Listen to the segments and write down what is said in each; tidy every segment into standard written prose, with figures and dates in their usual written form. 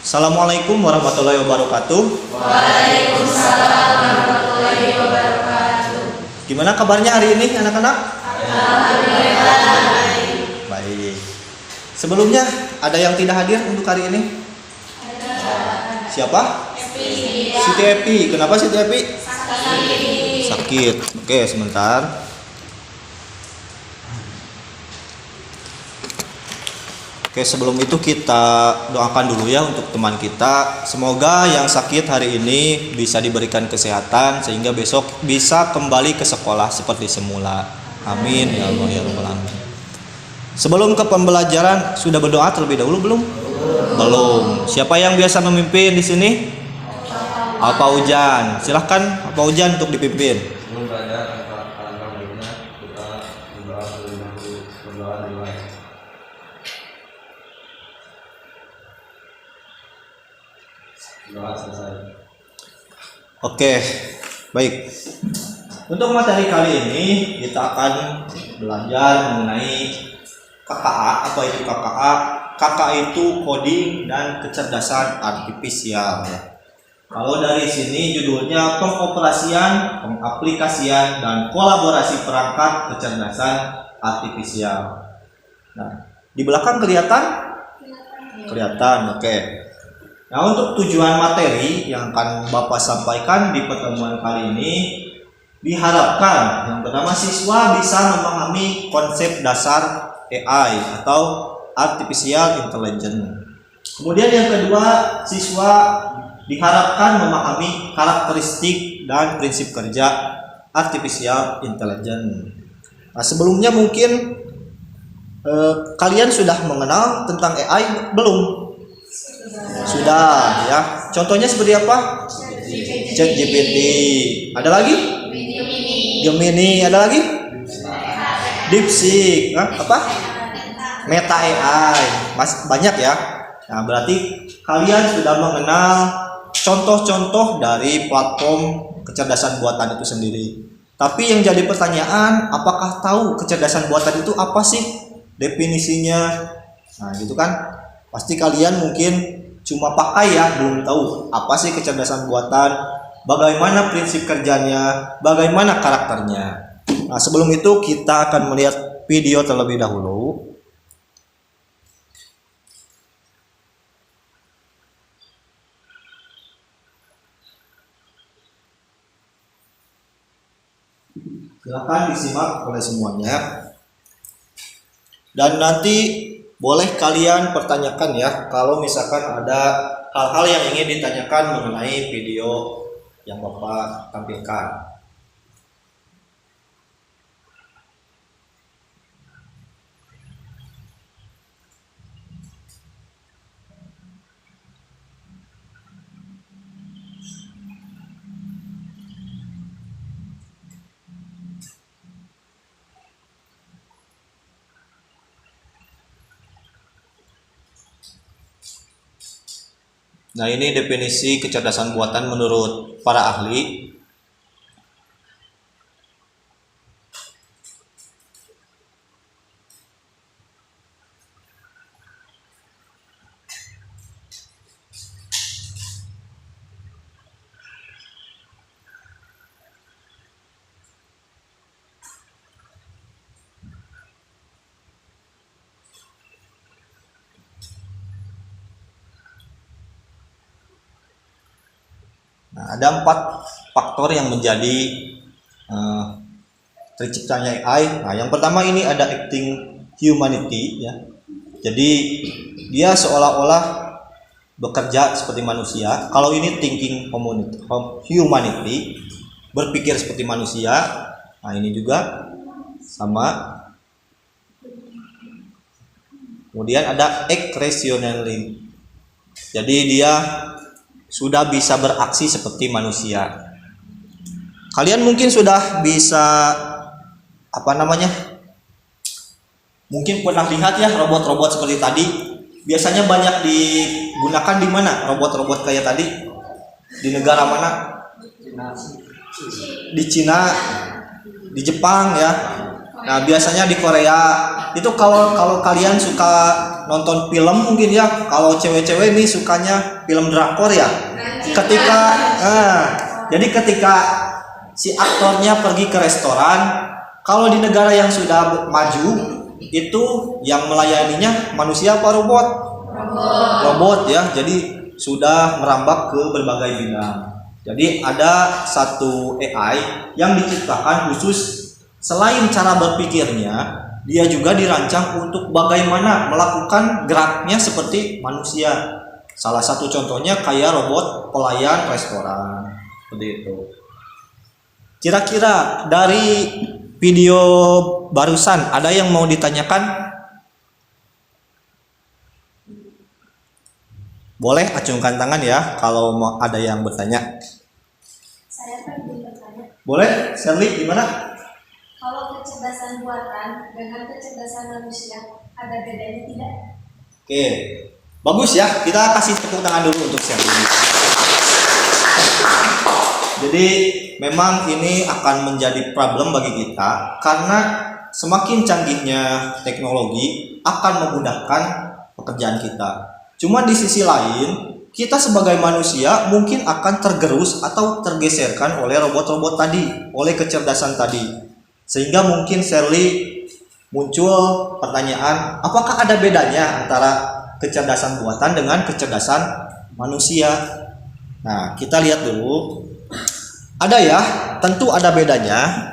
Assalamualaikum warahmatullahi wabarakatuh. Waalaikumsalam warahmatullahi wabarakatuh. Gimana kabarnya hari ini anak-anak? Alhamdulillah. Baik. Sebelumnya ada yang tidak hadir untuk hari ini? Siapa? Siti Epi. Kenapa Siti Epi? Sakit. Oke, sebentar. Oke, sebelum itu kita doakan dulu ya untuk teman kita. Semoga yang sakit hari ini bisa diberikan kesehatan sehingga besok bisa kembali ke sekolah seperti semula. Amin ya Allah ya Rabbal alamin. Sebelum ke pembelajaran sudah berdoa terlebih dahulu belum? Belum. Siapa yang biasa memimpin di sini? Apa Ujan. Silahkan Apa Ujan untuk dipimpin. Oke, baik. Untuk materi kali ini kita akan belajar mengenai KKA. Apa itu KKA? KKA itu coding dan kecerdasan artifisial. Kalau dari sini judulnya pengoperasian, pengaplikasian, dan kolaborasi perangkat kecerdasan artifisial. Nah, di belakang kelihatan? Kelihatan, oke. Nah, untuk tujuan materi yang akan Bapak sampaikan di pertemuan kali ini, diharapkan yang pertama siswa bisa memahami konsep dasar AI atau Artificial Intelligence. Kemudian yang kedua, siswa diharapkan memahami karakteristik dan prinsip kerja Artificial Intelligence. Nah, sebelumnya mungkin kalian sudah mengenal tentang AI belum? Sudah ya. Contohnya seperti apa? ChatGPT. Ada lagi? Gemini. Ada lagi? DeepSeek. Apa? Meta AI. Banyak ya. Nah, berarti kalian sudah mengenal contoh-contoh dari platform kecerdasan buatan itu sendiri. Tapi yang jadi pertanyaan, apakah tahu kecerdasan buatan itu apa sih? Definisinya. Nah, gitu kan? Pasti kalian mungkin cuma pakai ya, belum tahu apa sih kecerdasan buatan, bagaimana prinsip kerjanya, bagaimana karakternya. Nah, sebelum itu kita akan melihat video terlebih dahulu. Silakan disimak oleh semuanya. Dan nanti boleh kalian pertanyakan ya kalau misalkan ada hal-hal yang ingin ditanyakan mengenai video yang Bapak tampilkan. Nah, ini definisi kecerdasan buatan menurut para ahli. Nah, ada 4 faktor yang menjadi terciptanya AI. Nah, yang pertama ini ada acting humanity ya. Jadi dia seolah-olah bekerja seperti manusia. Kalau ini thinking humanity, berpikir seperti manusia. Nah, ini juga sama. Kemudian ada act rationally. Jadi dia sudah bisa beraksi seperti manusia. Kalian mungkin sudah bisa mungkin pernah lihat ya robot-robot seperti tadi. Biasanya banyak digunakan di mana robot-robot kayak tadi? Di negara mana? Di Cina, di Jepang ya. Nah, biasanya di Korea itu kalau kalau kalian suka nonton film mungkin ya, kalau cewek-cewek ini sukanya film drakor ya. Ketika jadi ketika si aktornya pergi ke restoran, kalau di negara yang sudah maju itu yang melayaninya manusia apa robot? Robot ya. Jadi sudah merambah ke berbagai bidang. Jadi ada satu AI yang diciptakan khusus selain cara berpikirnya, dia juga dirancang untuk bagaimana melakukan geraknya seperti manusia. Salah satu contohnya kayak robot pelayan restoran. Seperti itu. Kira-kira dari video barusan ada yang mau ditanyakan? Boleh acungkan tangan ya kalau mau ada yang bertanya. Saya kan ingin bertanya, Boleh, Sherly gimana? kalau kecerdasan buatan dengan kecerdasan manusia ada bedanya tidak? Oke, bagus ya. Kita kasih tepuk tangan dulu untuk Sherly. Jadi memang ini akan menjadi problem bagi kita karena semakin canggihnya teknologi akan memudahkan pekerjaan kita. Cuma di sisi lain, kita sebagai manusia mungkin akan tergerus atau tergeserkan oleh robot-robot tadi, oleh kecerdasan tadi. Sehingga mungkin Sherly muncul pertanyaan, apakah ada bedanya antara kecerdasan buatan dengan kecerdasan manusia? Nah, kita lihat dulu. Ada ya, tentu ada bedanya.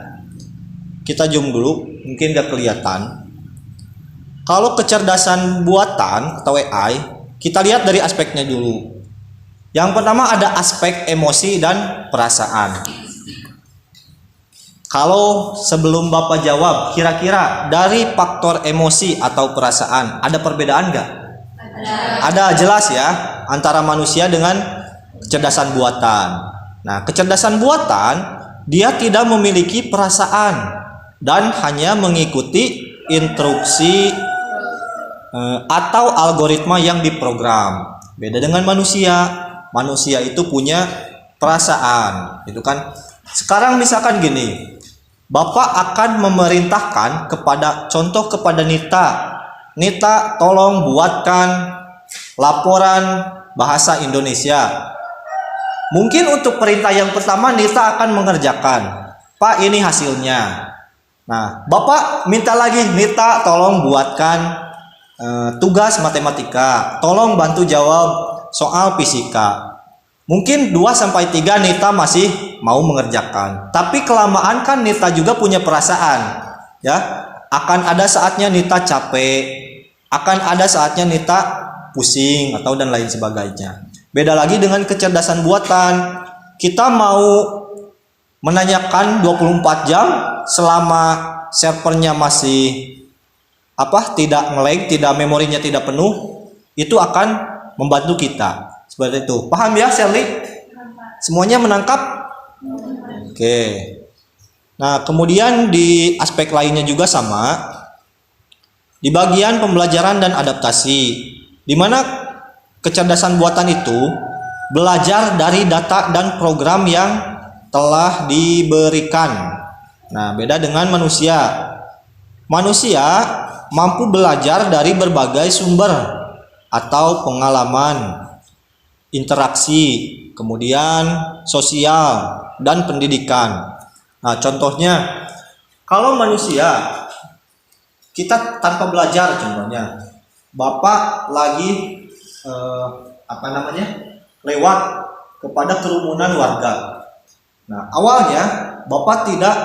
Kita zoom dulu, mungkin gak kelihatan. Kalau kecerdasan buatan atau AI, kita lihat dari aspeknya dulu. Yang pertama ada aspek emosi dan perasaan. Kalau sebelum Bapak jawab, kira-kira dari faktor emosi atau perasaan ada perbedaan nggak? Ada jelas ya antara manusia dengan kecerdasan buatan. Nah, kecerdasan buatan dia tidak memiliki perasaan dan hanya mengikuti instruksi atau algoritma yang diprogram. Beda dengan manusia. Manusia itu punya perasaan, itu kan. Sekarang misalkan gini, Bapak akan memerintahkan kepada Nita. Nita, tolong buatkan laporan bahasa Indonesia. Mungkin untuk perintah yang pertama Nita akan mengerjakan. Pak, ini hasilnya. Nah, Bapak minta lagi, Nita tolong buatkan tugas matematika. Tolong bantu jawab soal fisika. Mungkin 2-3 Nita masih mau mengerjakan. Tapi kelamaan kan Nita juga punya perasaan. Ya, akan ada saatnya Nita capek. Akan ada saatnya Nita pusing atau dan lain sebagainya. Beda lagi dengan kecerdasan buatan. Kita mau menanyakan 24 jam selama servernya masih tidak nge-lag, memorinya tidak penuh, itu akan membantu kita. Seperti itu. Paham ya, Sherly? Semuanya menangkap? Oke. Nah, kemudian di aspek lainnya juga sama. Di bagian pembelajaran dan adaptasi, di mana kecerdasan buatan itu belajar dari data dan program yang telah diberikan. Nah, beda dengan manusia. Manusia mampu belajar dari berbagai sumber atau pengalaman, interaksi, kemudian sosial dan pendidikan. Nah, contohnya kalau manusia kita tanpa belajar, contohnya Bapak lagi lewat kepada kerumunan warga. Nah, awalnya Bapak tidak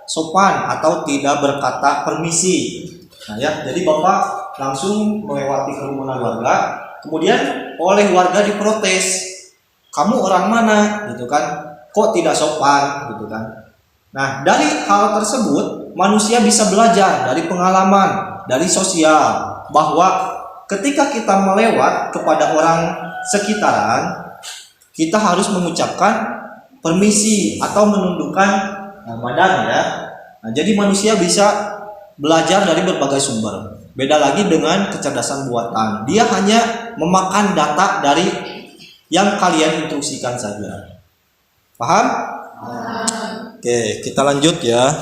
sopan atau tidak berkata permisi. Nah ya, jadi Bapak langsung melewati kerumunan warga, kemudian oleh warga diprotes. Kamu orang mana? Gitu kan. Kok tidak sopan? Gitu kan. Nah, dari hal tersebut manusia bisa belajar dari pengalaman, dari sosial, bahwa ketika kita melewat kepada orang sekitaran, kita harus mengucapkan permisi atau menundukkan badan ya. Nah, jadi manusia bisa belajar dari berbagai sumber. Beda lagi dengan kecerdasan buatan. Dia hanya memakan data dari yang kalian instruksikan saja. Paham? Oke, kita lanjut ya.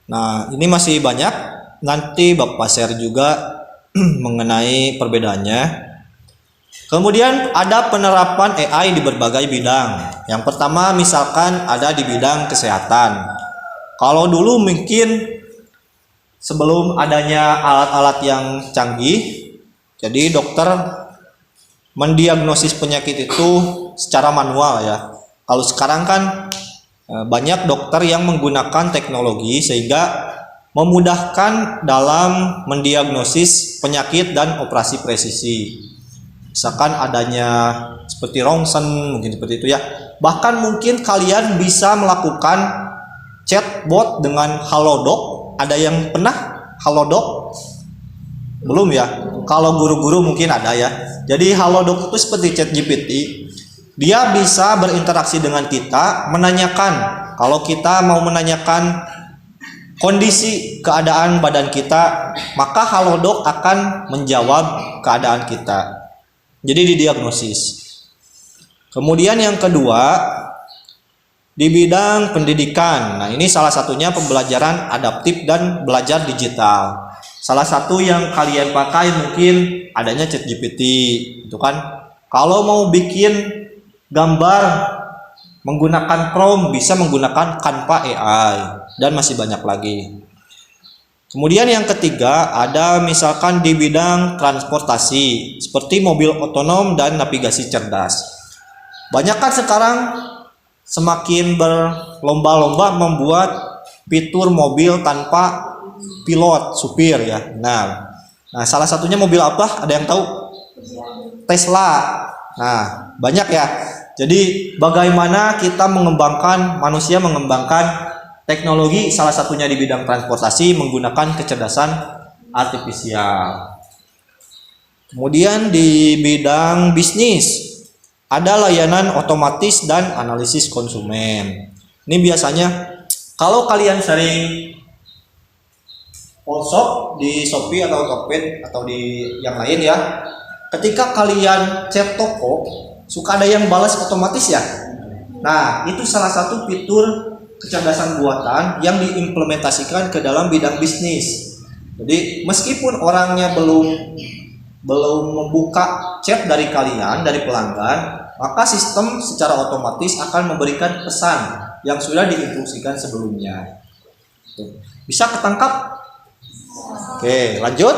Nah, ini masih banyak. Nanti Bapak share juga mengenai perbedaannya. Kemudian ada penerapan AI di berbagai bidang. Yang pertama misalkan ada di bidang kesehatan. Kalau dulu mungkin sebelum adanya alat-alat yang canggih, jadi dokter mendiagnosis penyakit itu secara manual ya. Kalau sekarang kan banyak dokter yang menggunakan teknologi sehingga memudahkan dalam mendiagnosis penyakit dan operasi presisi. Misalkan adanya seperti rongsen, mungkin seperti itu ya. Bahkan mungkin kalian bisa melakukan chatbot dengan Halodoc. Ada yang pernah Halodoc? Belum ya? Kalau guru-guru mungkin ada ya. Jadi Halodoc itu seperti ChatGPT. Dia bisa berinteraksi dengan kita, menanyakan. Kalau kita mau menanyakan kondisi keadaan badan kita, maka Halodoc akan menjawab keadaan kita. Jadi didiagnosis. Kemudian yang kedua, di bidang pendidikan. Nah, ini salah satunya pembelajaran adaptif dan belajar digital. Salah satu yang kalian pakai mungkin adanya ChatGPT, itu kan. Kalau mau bikin gambar menggunakan Chrome, bisa menggunakan Canva AI, dan masih banyak lagi. Kemudian yang ketiga ada misalkan di bidang transportasi seperti mobil otonom dan navigasi cerdas. Banyak kan sekarang semakin berlomba-lomba membuat fitur mobil tanpa pilot, supir ya. Nah, salah satunya mobil apa? Ada yang tahu? Tesla. Nah, banyak ya. Jadi bagaimana kita manusia mengembangkan teknologi, salah satunya di bidang transportasi menggunakan kecerdasan artifisial. Kemudian di bidang bisnis ada layanan otomatis dan analisis konsumen. Ini biasanya kalau kalian sering all-shop di Shopee atau Tokopedia atau di yang lain ya, ketika kalian chat toko suka ada yang balas otomatis ya. Nah, itu salah satu fitur kecerdasan buatan yang diimplementasikan ke dalam bidang bisnis. Jadi meskipun orangnya belum membuka chat dari kalian, dari pelanggan, maka sistem secara otomatis akan memberikan pesan yang sudah diinstruksikan sebelumnya. Bisa ketangkap? Oke, lanjut.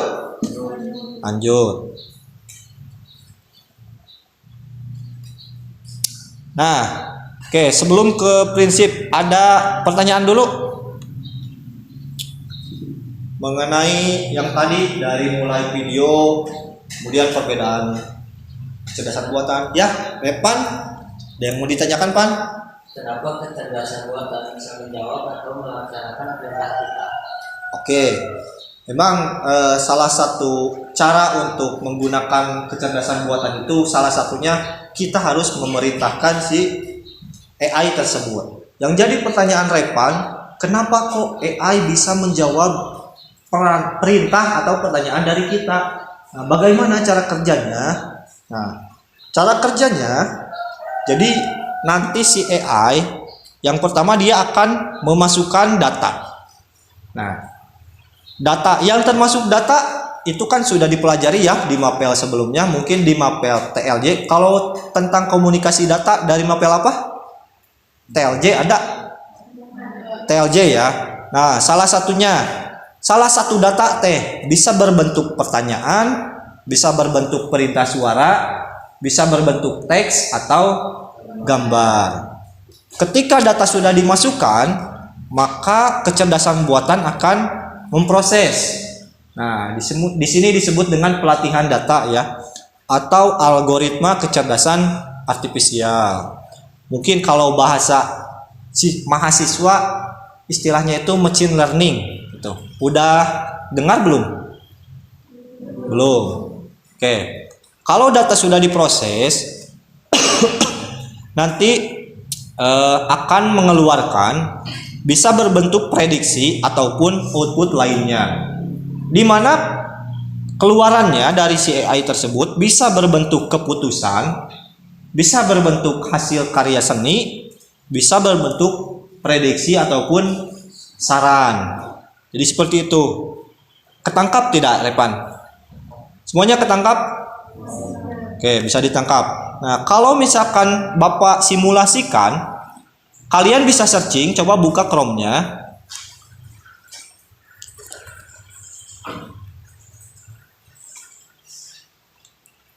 Nah, oke, sebelum ke prinsip ada pertanyaan dulu mengenai yang tadi dari mulai video, kemudian perbedaan kecerdasan buatan. Ya, Pan, ada yang mau ditanyakan, Pan? Kenapa kecerdasan buatan bisa menjawab atau melaksanakan perintah kita? Oke, memang salah satu cara untuk menggunakan kecerdasan buatan itu salah satunya kita harus memerintahkan si AI tersebut. Yang jadi pertanyaan Repan, kenapa kok AI bisa menjawab perintah atau pertanyaan dari kita? Nah, bagaimana cara kerjanya? Nah, cara kerjanya, jadi nanti si AI yang pertama dia akan memasukkan data. Nah, data yang termasuk data itu kan sudah dipelajari ya di Mapel sebelumnya, mungkin di Mapel TLJ. Kalau tentang komunikasi data dari Mapel apa? TLJ ada? TLJ ya. Nah, salah satu data bisa berbentuk pertanyaan, bisa berbentuk perintah suara, bisa berbentuk teks atau gambar. Ketika data sudah dimasukkan, maka kecerdasan buatan akan memproses. Nah, di sini disebut dengan pelatihan data ya, atau algoritma kecerdasan artifisial. Mungkin kalau bahasa si mahasiswa istilahnya itu machine learning gitu. Udah dengar belum? Belum. Oke. Kalau data sudah diproses nanti akan mengeluarkan bisa berbentuk prediksi ataupun output lainnya, di mana keluarannya dari si AI tersebut bisa berbentuk keputusan, bisa berbentuk hasil karya seni, bisa berbentuk prediksi ataupun saran. Jadi seperti itu. Ketangkap tidak, Repan? Semuanya ketangkap? Oke, bisa ditangkap. Nah, kalau misalkan Bapak simulasikan, kalian bisa searching, coba buka Chrome-nya.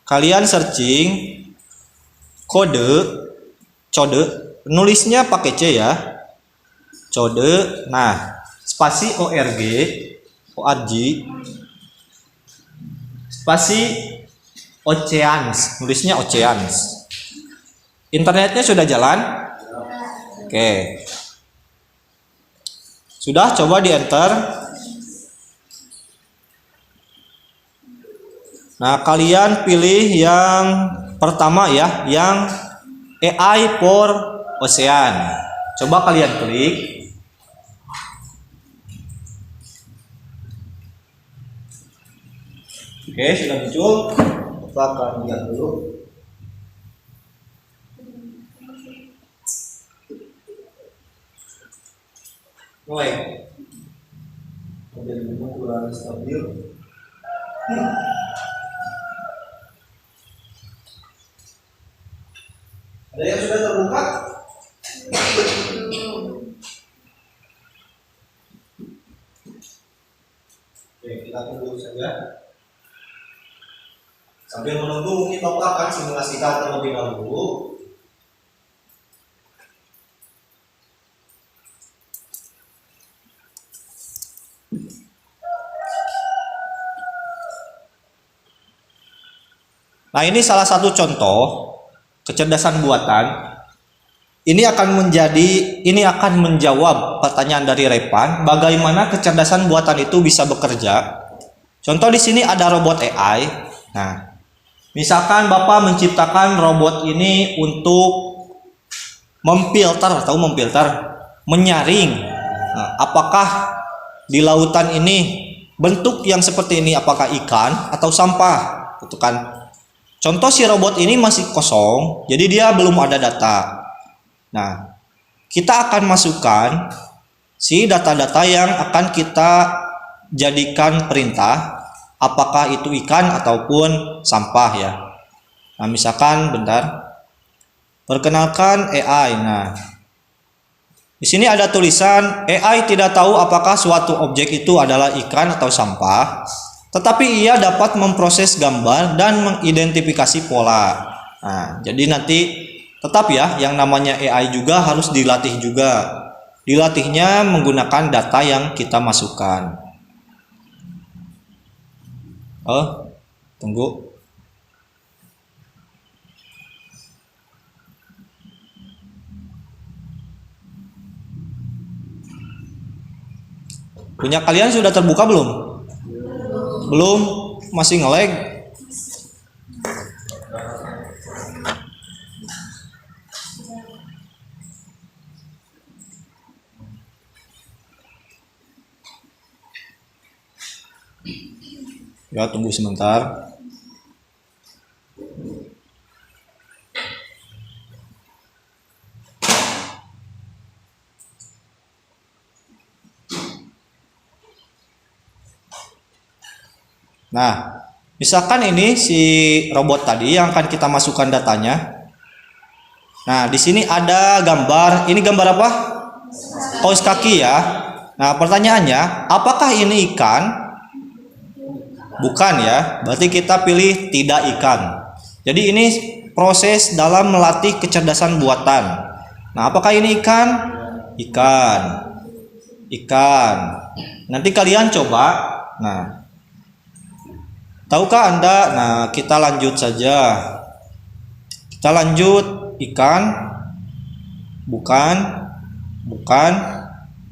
Kalian searching code, nulisnya pakai C ya. Code, nah, spasi org, spasi Oceans, nulisnya Oceans. Internetnya sudah jalan? Oke. Sudah, coba di enter. Nah, kalian pilih yang pertama ya, yang AI for Ocean. Coba kalian klik. Oke, sudah muncul. Kita akan lihat dulu. Mulai. Jadi kurang stabil. Ada yang sudah terbuka? Oke, kita tunggu saja. Sambil menunggu, mungkin Bapak akan simulasikan terlebih dahulu. Nah, ini salah satu contoh kecerdasan buatan. Ini akan menjawab pertanyaan dari Repan, bagaimana kecerdasan buatan itu bisa bekerja. Contoh di sini ada robot AI. Nah, misalkan Bapak menciptakan robot ini untuk memfilter, menyaring. Nah, apakah di lautan ini bentuk yang seperti ini apakah ikan atau sampah? Itu kan. Contoh si robot ini masih kosong, jadi dia belum ada data. Nah, kita akan masukkan si data-data yang akan kita jadikan perintah, apakah itu ikan ataupun sampah ya. Nah, misalkan bentar. Perkenalkan AI. Nah, di sini ada tulisan AI tidak tahu apakah suatu objek itu adalah ikan atau sampah, tetapi ia dapat memproses gambar dan mengidentifikasi pola. Nah, jadi nanti tetap ya, yang namanya AI juga harus dilatih juga. Dilatihnya menggunakan data yang kita masukkan. Oh, tunggu. Punya kalian sudah terbuka belum? Belum, masih nge-lag. Ya, tunggu sebentar. Nah, misalkan ini si robot tadi yang akan kita masukkan datanya. Nah, di sini ada gambar. Ini gambar apa? Kaus kaki ya. Nah, pertanyaannya, apakah ini ikan? Bukan ya. Berarti kita pilih tidak ikan. Jadi ini proses dalam melatih kecerdasan buatan. Nah, apakah ini ikan? Ikan. Ikan. Nanti kalian coba. Nah, tahukah Anda? Nah, kita lanjut saja. Kita lanjut ikan. Bukan. Bukan.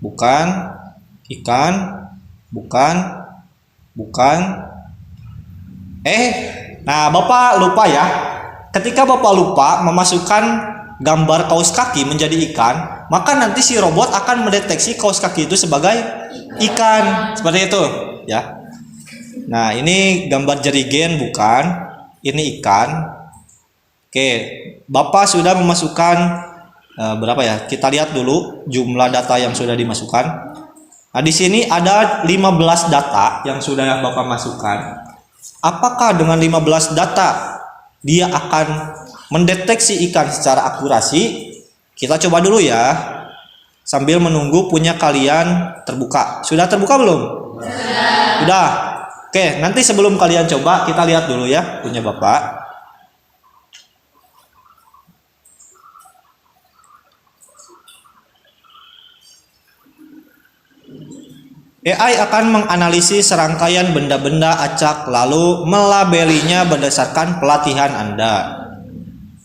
Bukan. Ikan. Bukan. Bukan. Nah, Bapak lupa ya. Ketika Bapak lupa memasukkan gambar kaos kaki menjadi ikan, maka nanti si robot akan mendeteksi kaos kaki itu sebagai ikan. Seperti itu, ya. Nah, ini gambar jerigen bukan, ini ikan. Oke, Bapak sudah memasukkan berapa ya? Kita lihat dulu jumlah data yang sudah dimasukkan. Nah, di sini ada 15 data yang sudah Bapak masukkan. Apakah dengan 15 data dia akan mendeteksi ikan secara akurasi? Kita coba dulu ya. Sambil menunggu punya kalian terbuka. Sudah terbuka belum? Sudah. Oke, nanti sebelum kalian coba, kita lihat dulu ya punya Bapak. AI akan menganalisis serangkaian benda-benda acak lalu melabelinya berdasarkan pelatihan Anda.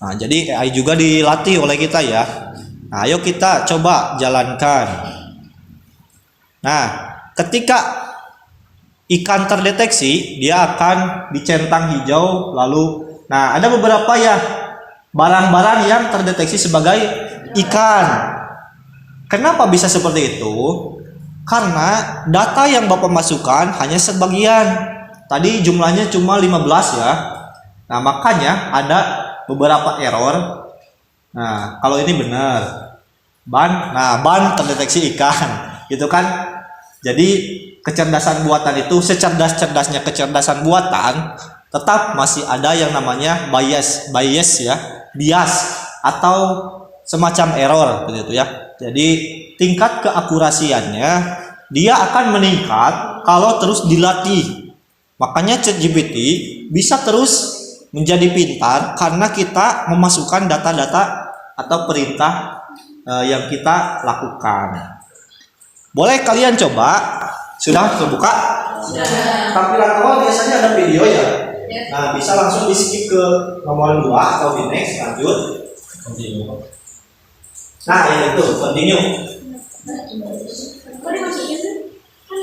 Nah, jadi AI juga dilatih oleh kita ya. Nah, ayo kita coba jalankan. Nah, ketika ikan terdeteksi, dia akan dicentang hijau lalu. Nah, ada beberapa ya barang-barang yang terdeteksi sebagai ikan. Kenapa bisa seperti itu? Karena data yang Bapak masukkan hanya sebagian. Tadi jumlahnya cuma 15 ya. Nah, makanya ada beberapa error. Nah, kalau ini benar. Ban terdeteksi ikan. Gitu kan? Jadi kecerdasan buatan itu secerdas-cerdasnya kecerdasan buatan, tetap masih ada yang namanya bias ya, bias atau semacam error begitu ya. Jadi tingkat keakurasiannya dia akan meningkat kalau terus dilatih. Makanya ChatGPT bisa terus menjadi pintar karena kita memasukkan data-data atau perintah yang kita lakukan. Boleh kalian coba? Sudah terbuka? Sudah. Tampilan awal biasanya ada video ya. Nah, bisa langsung di skip ke nomor 2 atau di next, lanjut. Nah, yang itu continue.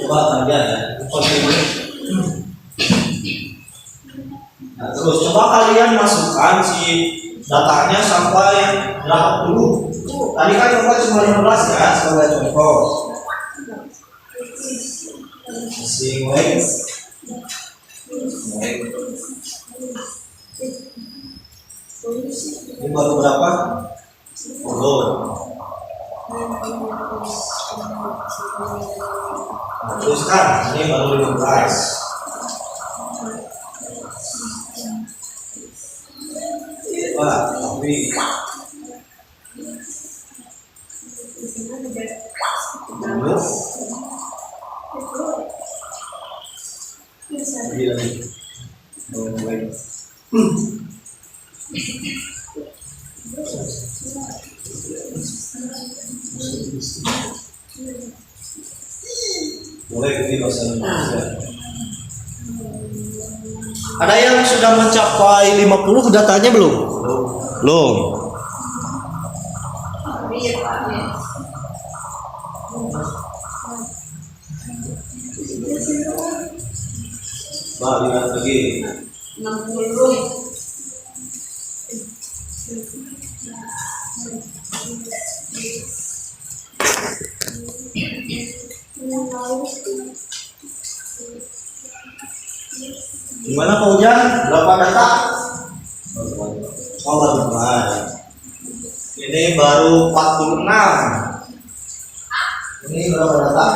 Coba kerja ya, continue. Nah, terus coba kalian masukkan si datanya sampai berapa dulu. Tadi kan coba cuma 15 ya sebagai contoh. Masih baik. Ini baru berapa? Belum. Nah, teruskan, ini baru 15. Wah, tapi lagi. Boleh ini bahasa Indonesia. Ada yang sudah mencapai 50 datanya belum? Belum. Lihat lagi 60. Gimana Pak Ujang? Berapa data? Oh, baru mulai. Ini baru 46. Ini berapa data?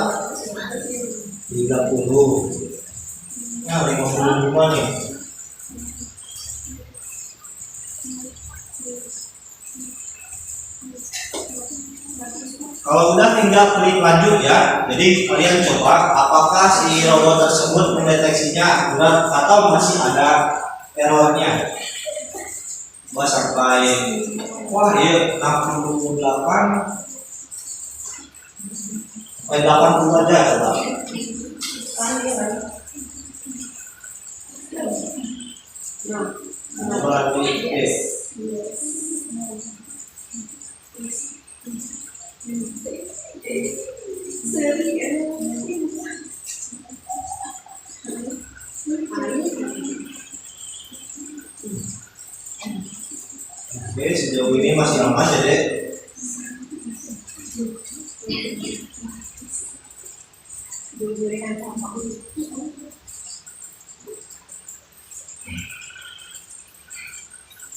30. Nah, 55 nih. Kalau udah tinggal klik lanjut ya. Jadi kalian coba apakah si robot tersebut mendeteksinya akurat atau masih ada errornya. Coba sampai wah ya 68 sampai 80 aja coba. Coba lagi Oke, sejauh ini masih aman ya dek.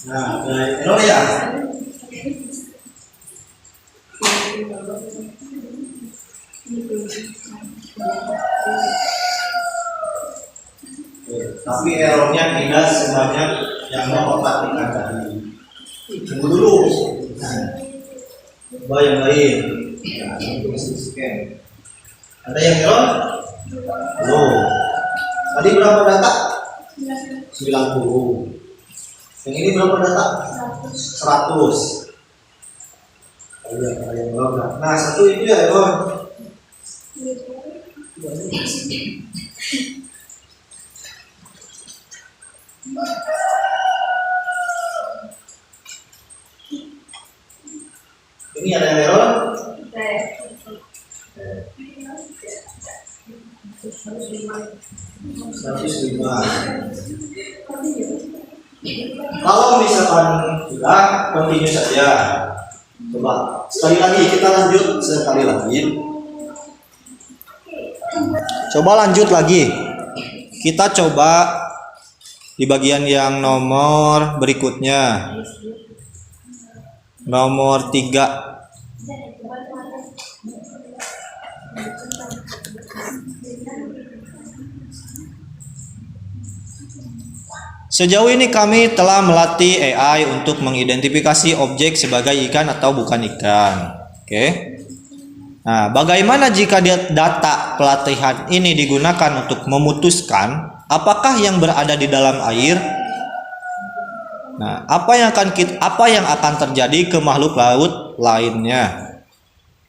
Nah, ada error ya. Tapi errornya tidak sebanyak yang Bapak praktikkan tadi. Tunggu dulu. Coba yang lain. Nah, ini scan. Ada yang error? Belum. Tadi berapa data? 90. Yang ini berapa data? 100. Ada yang error. Nah, satu itu ya error. Ini ada yang error? 105. Kalau misalkan sudah, continue saja. Coba sekali lagi kita lanjut sekali lagi. Coba lanjut lagi. Kita coba di bagian yang nomor berikutnya. Nomor 3. Sejauh ini kami telah melatih AI untuk mengidentifikasi objek sebagai ikan atau bukan ikan. Oke. Nah, bagaimana jika data pelatihan ini digunakan untuk memutuskan apakah yang berada di dalam air? Nah, apa yang akan terjadi ke makhluk laut lainnya?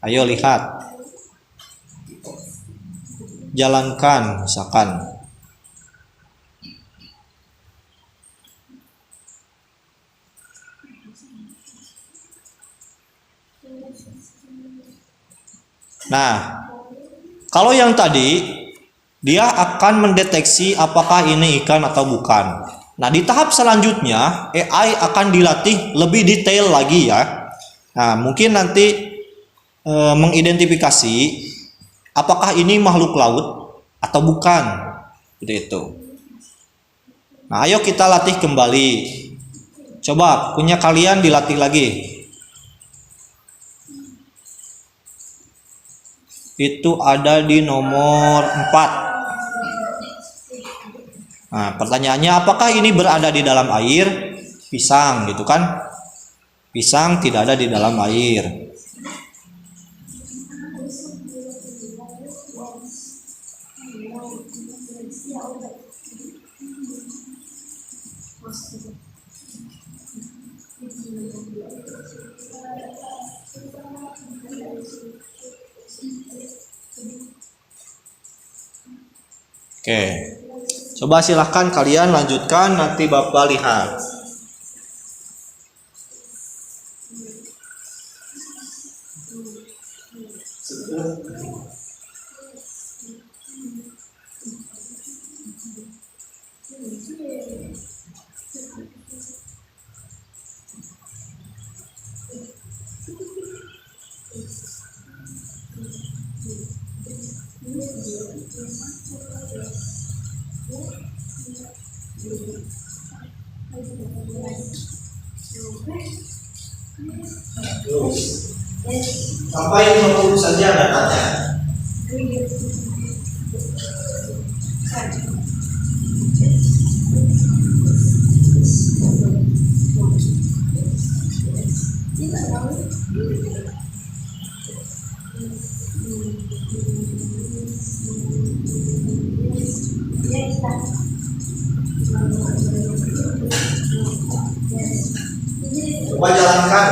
Ayo lihat. Jalankan misalkan. Nah, kalau yang tadi dia akan mendeteksi apakah ini ikan atau bukan. Nah, di tahap selanjutnya AI akan dilatih lebih detail lagi ya. Nah, mungkin nanti mengidentifikasi apakah ini makhluk laut atau bukan. Seperti itu. Nah, ayo kita latih kembali. Coba punya kalian dilatih lagi. Itu ada di nomor 4. Nah, pertanyaannya apakah ini berada di dalam air? Pisang gitu kan? Pisang tidak ada di dalam air. Oke. Coba silahkan kalian lanjutkan, nanti Bapak lihat. Sampai 50 saja datanya. Coba jalankan.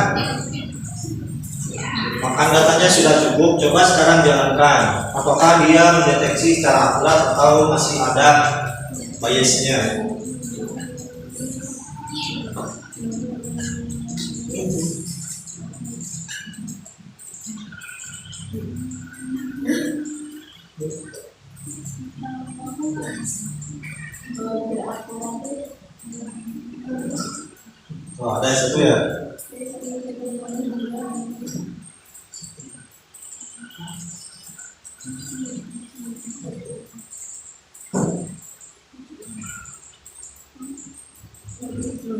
Makan datanya sudah cukup. Coba sekarang jalankan. Apakah dia mendeteksi secara akurat atau masih ada biasnya? Oh, ada yang satu ya.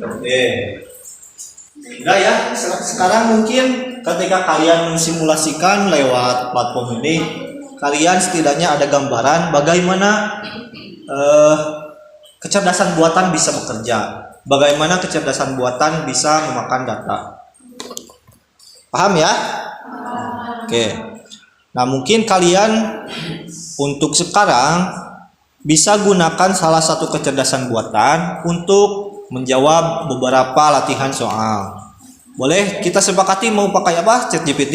Oke. Enggak ya, sekarang mungkin ketika kalian mensimulasikan lewat platform ini, kalian setidaknya ada gambaran bagaimana kecerdasan buatan bisa bekerja, bagaimana kecerdasan buatan bisa memakan data. Paham ya? Oke. Nah, mungkin kalian untuk sekarang bisa gunakan salah satu kecerdasan buatan untuk menjawab beberapa latihan soal. Boleh kita sepakati mau pakai apa? ChatGPT?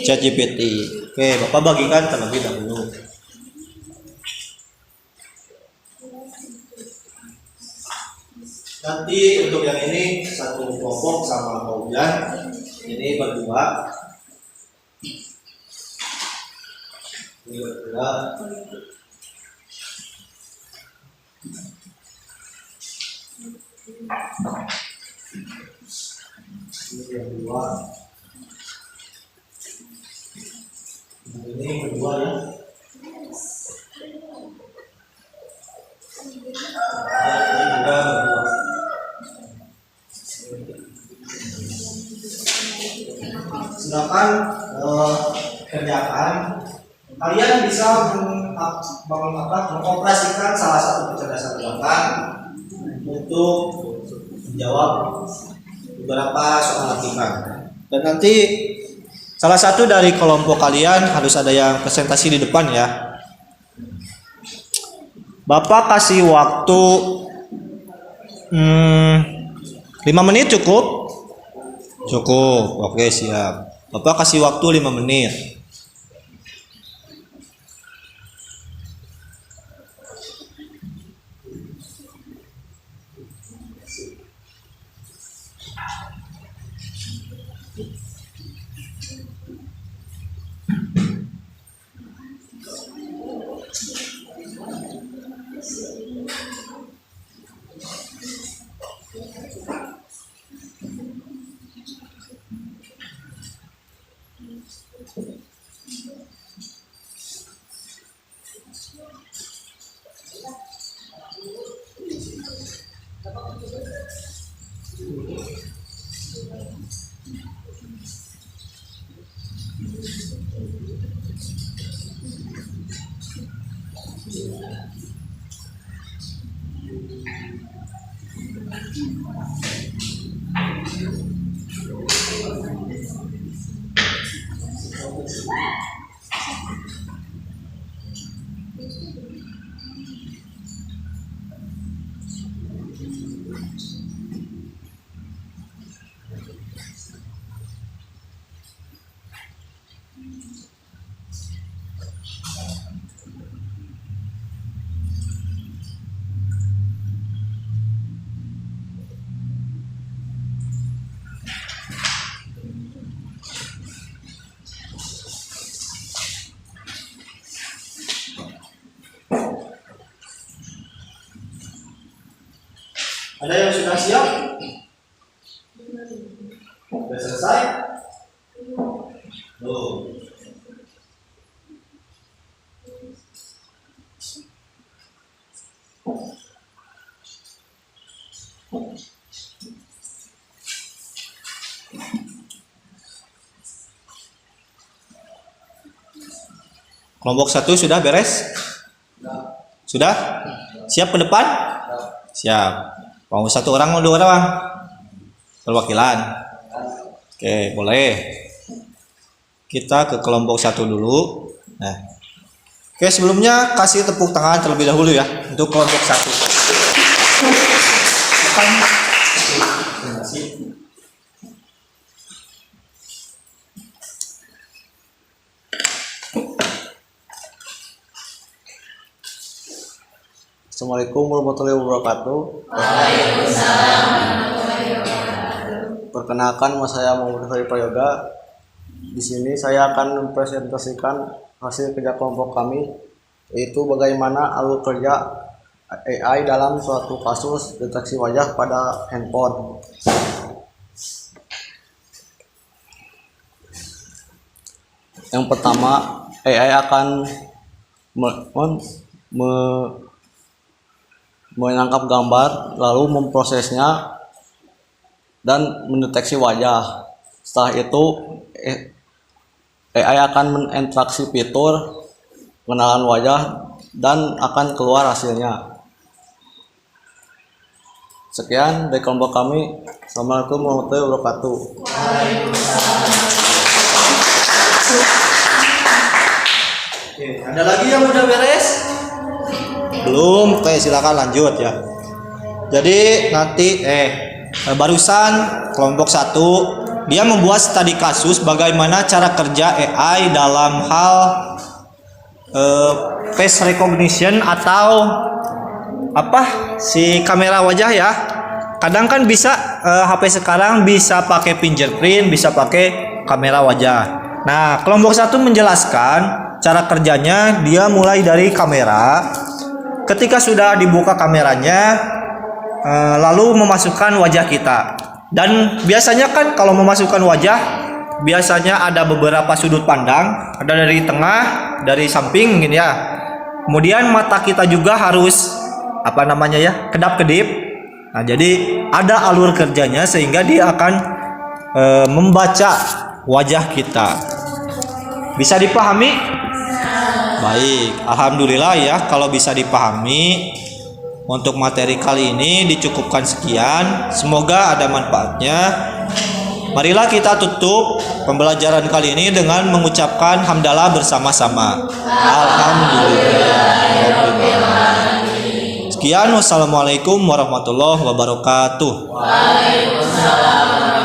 ChatGPT. Oke, Bapak bagikan terlebih dahulu. Nanti untuk yang ini satu kelompok sama Paulian, ini berdua. Ini berdua. Ini berdua. Ini berdua ya. Ini juga berdua. Sedangkan kerjaan kalian bisa mengoperasikan salah satu kecerdasan buatan untuk menjawab beberapa soal latihan. Dan nanti salah satu dari kelompok kalian harus ada yang presentasi di depan ya. Bapak kasih waktu 5 menit cukup? Cukup, oke siap. Bapak kasih waktu 5 menit. Ada yang sudah siap? Sudah selesai? Belum. Kelompok 1 sudah beres? Sudah? Siap ke depan? Siap. Mau 1 orang mau 2 orang? Perwakilan. Oke, boleh. Kita ke kelompok 1 dulu. Nah. Oke, sebelumnya kasih tepuk tangan terlebih dahulu ya untuk kelompok 1. Terima kasih. Assalamualaikum warahmatullahi wabarakatuh. Waalaikumsalam warahmatullahi wabarakatuh. Perkenalkan, nama saya Muhammad Hari Prayoga. Di sini saya akan mempresentasikan hasil kerja kelompok kami, yaitu bagaimana alur kerja AI dalam suatu kasus deteksi wajah pada handphone. Yang pertama, AI akan menangkap gambar, lalu memprosesnya dan mendeteksi wajah. Setelah itu AI akan meninteraksi fitur pengenalan wajah dan akan keluar hasilnya. Sekian dari kelompok kami. Assalamualaikum warahmatullahi wabarakatuh. Oke, ada lagi yang udah beres? Belum. Oke, silakan lanjut ya. Jadi nanti barusan kelompok 1 dia membuat studi kasus bagaimana cara kerja AI dalam hal face recognition atau si kamera wajah ya. Kadang kan bisa HP sekarang bisa pakai fingerprint, bisa pakai kamera wajah. Nah, kelompok 1 menjelaskan cara kerjanya. Dia mulai dari kamera. Ketika sudah dibuka kameranya, lalu memasukkan wajah kita. Dan biasanya kan kalau memasukkan wajah, biasanya ada beberapa sudut pandang, ada dari tengah, dari samping mungkin ya. Kemudian mata kita juga harus kedap-kedip. Nah, jadi ada alur kerjanya sehingga dia akan membaca wajah kita. Bisa dipahami? Baik, alhamdulillah ya kalau bisa dipahami. Untuk materi kali ini dicukupkan sekian. Semoga ada manfaatnya. Marilah kita tutup pembelajaran kali ini dengan mengucapkan hamdalah bersama-sama. Alhamdulillah. Sekian, wassalamualaikum warahmatullahi wabarakatuh. Waalaikumsalam.